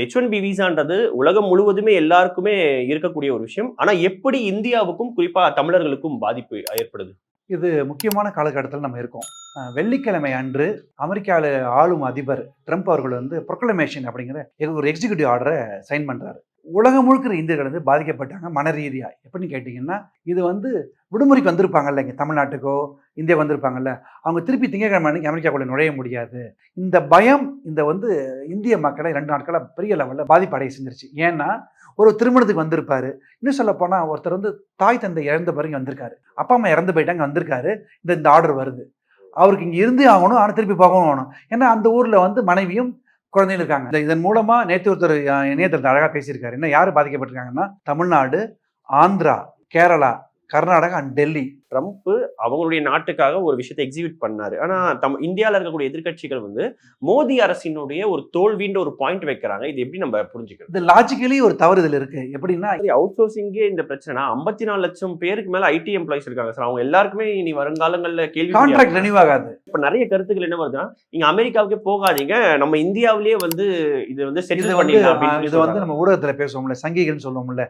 H1B விசான்றது உலகம் முழுவதுமே எல்லாருக்குமே இருக்கக்கூடிய ஒரு விஷயம். ஆனா எப்படி இந்தியாவுக்கும் குறிப்பா தமிழர்களுக்கும் பாதிப்பு ஏற்படுது? இது முக்கியமான காலகட்டத்தில் நம்ம இருக்கோம். வெள்ளிக்கிழமை அன்று அமெரிக்காவில் ஆளும் அதிபர் ட்ரம்ப் அவர்கள் வந்து ப்ரொக்ளமேஷன் அப்படிங்கிற ஒரு எக்ஸிக்யூட்டிவ் ஆர்டரை சைன் பண்ணுறாரு. உலகம் முழுக்கிற இந்தியர்கள் வந்து பாதிக்கப்பட்டாங்க மன ரீதியாக. எப்படின்னு கேட்டிங்கன்னா, இது வந்து விடுமுறைக்கு வந்திருப்பாங்கல்ல, இங்கே தமிழ்நாட்டுக்கோ இந்தியா வந்திருப்பாங்கல்ல, அவங்க திருப்பி திங்கட்கிழமை அன்னைக்கு அமெரிக்காக்குள்ளே நுழைய முடியாது. இந்த பயம் இந்த வந்து இந்திய மக்களை 2 நாட்களாக பெரிய லெவலில் பாதிப்படைய செஞ்சிருச்சு. ஏன்னா, ஒரு திருமணத்துக்கு வந்திருப்பாரு. இன்னும் சொல்ல போனால் ஒருத்தர் வந்து தாய் தந்தை இறந்த பிறகு வந்திருக்காரு, அப்பா அம்மா இறந்து போயிட்டாங்க, வந்திருக்காரு. இந்த ஆர்டர் வருது, அவருக்கு இங்கே இருந்தே ஆகணும், ஆனால் திருப்பி போகவும் ஆகணும். ஏன்னா அந்த ஊரில் வந்து மனைவியும் குழந்தைகள் இருக்காங்க. இதன் மூலமா நேற்று ஒருத்தர் இணையத்தில் அழகாக பேசியிருக்காரு. இன்னும் யார் பாதிக்கப்பட்டிருக்காங்கன்னா, தமிழ்நாடு, ஆந்திரா, கேரளா, கர்நாடகா அண்ட் டெல்லி. ட்ரம்ப் அவங்களுடைய நாட்டுக்காக ஒரு விஷயத்தை எக்ஸிக்யூட் பண்ணாரு. ஆனா இந்தியாவில் இருக்கக்கூடிய எதிர்கட்சிகள் வந்து மோடி அரசினுடைய ஒரு தோல்வின்ற ஒரு பாயிண்ட் வைக்கிறாங்க. இது எப்படி நம்ம புரிஞ்சுக்கிறது? இது லாஜிக்கலி ஒரு தவறு இதில் இருக்கு. எப்படின்னா, அவுட் சோர்சிங்கே இந்த பிரச்சனை 54 லட்சம் பேருக்கு மேல ஐடி எம்ப்ளாயிஸ் இருக்காங்க சார். அவங்க எல்லாருக்குமே இனி வருங்காலங்களில் கேள்வி கான்ட்ராக்ட் ரெனியூ ஆகாது. இப்ப நிறைய கருத்துக்கள் என்ன வருதுன்னா, நீங்க அமெரிக்காவுக்கே போகாதீங்க, நம்ம இந்தியாவிலேயே வந்து இது வந்து செட்டில் பண்ணிடலாம். இது வந்து நம்ம ஊடகத்தில் பேசுவோம்ல, சங்கிகள்னு சொல்லுவோம்ல,